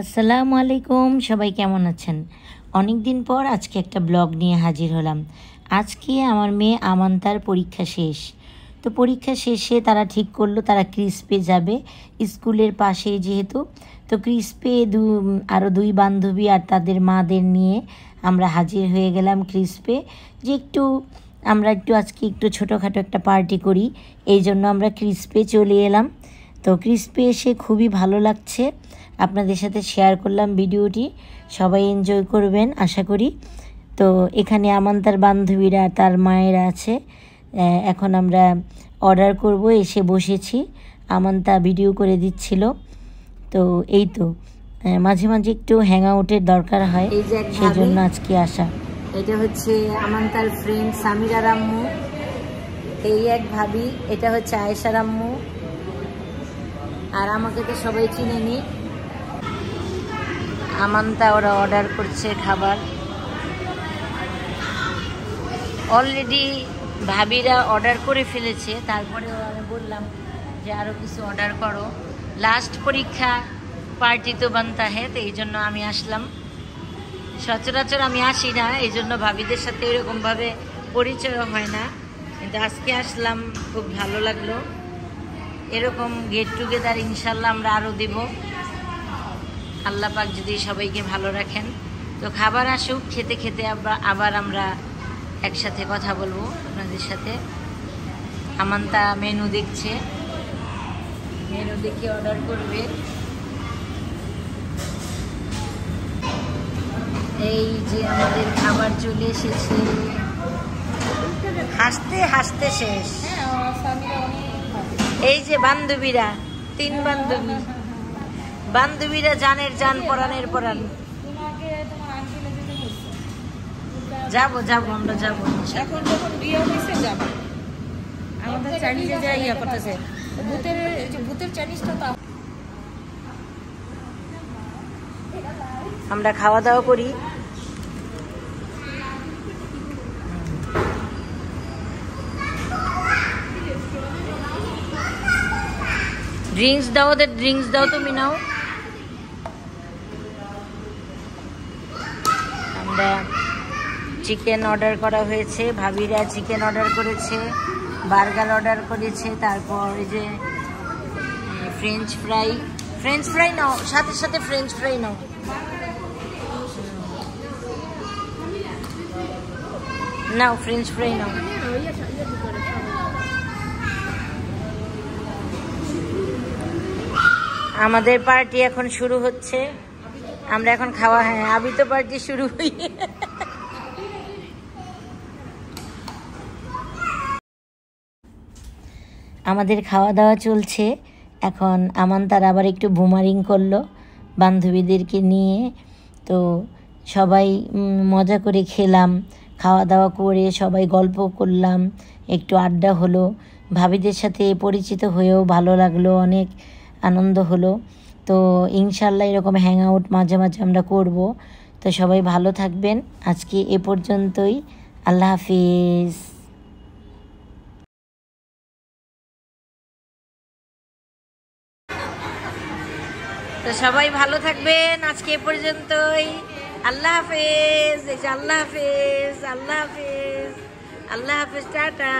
আসসালামু আলাইকুম, সবাই কেমন আছেন? অনেক দিন পর আজকে একটা ব্লগ নিয়ে হাজির হলাম। আজকে আমার মেয়ে আমান্তার পরীক্ষা শেষ। তো পরীক্ষা শেষে তারা ঠিক করলো তারা ক্রিস্পে যাবে, স্কুলের পাশেই যেহেতু। তো ক্রিস্পে আরও দুই বান্ধবী আর তাদের মাদের নিয়ে আমরা হাজির হয়ে গেলাম ক্রিস্পে, যে আমরা আজকে একটু ছোটোখাটো একটা পার্টি করি, এই জন্য আমরা ক্রিস্পে চলে এলাম। তো ক্রিস্পে এসে খুবই ভালো লাগছে, আপনাদের সাথে শেয়ার করলাম ভিডিওটি। সবাই এনজয় করবেন আশা করি। তো এখানে আমান্তার বান্ধবীরা তার মায়েরা আছে। এখন আমরা অর্ডার করব, এসে বসেছি। আমান্তা ভিডিও করে দিচ্ছিল। তো এই তো মাঝে মাঝে একটু হ্যাং আউটের দরকার হয়, সেজন্য আজকে আসা। এটা হচ্ছে আমান্তার ফ্রেন্ড সামিরার আম্মু, এই এক ভাবি। এটা হচ্ছে আয়েশার আম্মু, আর আমাকে তো সবাই চিনেনি। আমান্তা ওরা অর্ডার করছে খাবার। অলরেডি ভাবিরা অর্ডার করে ফেলেছে, তারপরেও আমি বললাম যে আরও কিছু অর্ডার করো। লাস্ট পরীক্ষা, পার্টি তো বানতা হ্যাঁ, তো এই জন্য আমি আসলাম। সচরাচর আমি আসি না, এই জন্য ভাবিদের সাথে এরকমভাবে পরিচয় হয় না, কিন্তু আজকে আসলাম, খুব ভালো লাগলো। এরকম গেট টুগেদার ইনশাল্লাহ আমরা আরও দেব, আল্লাহ পাক যদি সবাইকে ভালো রাখেন। তো খাবার আসুক, খেতে খেতে আবার আমরা একসাথে কথা বলবো আপনাদের সাথে। আমান্তা মেনু দেখছে, মেনু দেখে অর্ডার করবে। এই যে আমাদের খাবার চলে এসেছে, হাসতে হাসতে শেষ। এই যে বান্ধবীরা, তিন বান্ধবীরা জানের জান, পরাণের পরাণ। যাবো আমরা যাবো এখন, যখন বিয়ে হয়েছে যাবো। আমাদের চাইনিজে যা ইয়া করতেছে, ভূতের চাইনিজটা তো আমরা খাওয়া দাওয়া করি। ড্রিঙ্কস দাও, ওদের ড্রিঙ্কস দাও, তুমি নাও। আমরা চিকেন অর্ডার করা হয়েছে, ভাবিরা চিকেন অর্ডার করেছে, বার্গার অর্ডার করেছে, তারপর এই যে ফ্রেঞ্চ ফ্রাই নাও, সাথে সাথে ফ্রেঞ্চ ফ্রাই নাও। নাও ফ্রেঞ্চ ফ্রাই নাও। আমাদের পার্টি এখন শুরু হচ্ছে, আমরা এখন খাওয়া, হ্যাঁ আবি তো পার্টি শুরু হই। আমাদের খাওয়া দাওয়া চলছে এখন। আমান্তার আবার একটু বুমারিং করলো বান্ধবীদেরকে নিয়ে। তো সবাই মজা করে খেলাম, খাওয়া দাওয়া করে সবাই গল্প করলাম, একটু আড্ডা হলো। ভাবিদের সাথে পরিচিত হয়েও ভালো লাগলো, অনেক আনন্দ হলো। তো ইনশাল্লাহ এরকম হ্যাং আউট মাঝে মাঝে আমরা করব। তো সবাই ভালো থাকবেন, আজকে এ পর্যন্তই। আল্লাহ হাফিজ। তো সবাই ভালো থাকবেন, আজকে এ পর্যন্তই। আল্লাহ হাফেজ। আল্লাহ হাফেজ, আল্লাহ হাফেজ, আল্লাহ হাফেজ, টাটা।